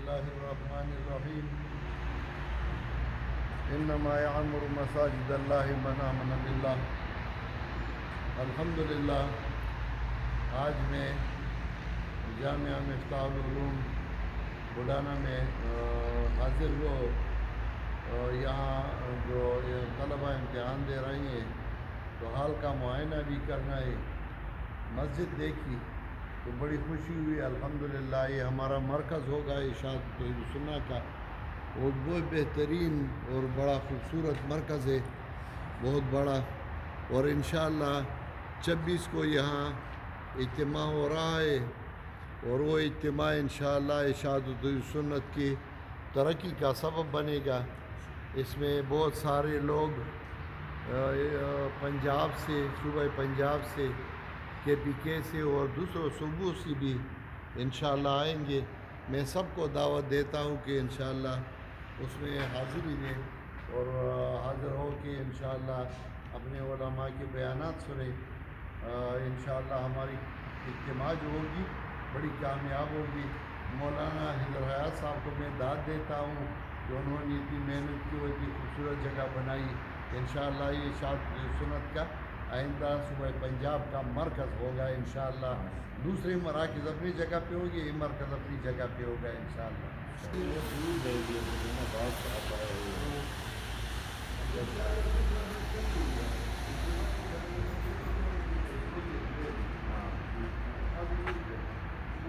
الله الرحمن الرحيم إنما يعمر مساجد الله من آمن بالله. الحمدللہ آج میں جامعہ مفتاح العلوم بڈانا میں حاضر ہو. یہاں جو طلبہ امتحان دے رہے ہیں تو حال کا معائنہ بھی کرنا ہے. مسجد دیکھی تو بڑی خوشی ہوئی. الحمدللہ یہ ہمارا مرکز ہوگا ارشاد توحید سنت کا، اور بہت بہترین اور بڑا خوبصورت مرکز ہے، بہت بڑا. اور انشاءاللہ 26 کو یہاں اجتماع ہو رہا ہے، اور وہ اجتماع انشاءاللہ ارشاد توحید سنت کی ترقی کا سبب بنے گا. اس میں بہت سارے لوگ پنجاب سے، صوبہ پنجاب سے، KPK سے اور دوسروں صوبوں سے بھی انشاءاللہ آئیں گے. میں سب کو دعوت دیتا ہوں کہ انشاءاللہ اس میں حاضری دیں اور حاضر ہو کے انشاءاللہ اپنے علماء کے بیانات سنیں. انشاءاللہ ہماری اجتماع جو ہوگی بڑی کامیاب ہوگی. مولانا حیدر حیات صاحب کو میں داد دیتا ہوں کہ انہوں نے اتنی محنت کی اور اتنی خوبصورت جگہ بنائی. انشاءاللہ یہ ارشاد سنت کا آئندہ صوبہ پنجاب کا مرکز ہوگا. انشاءاللہ دوسرے مراکز اپنی جگہ پہ ہوگی، یہ مرکز اپنی جگہ پہ ہوگا انشاءاللہ.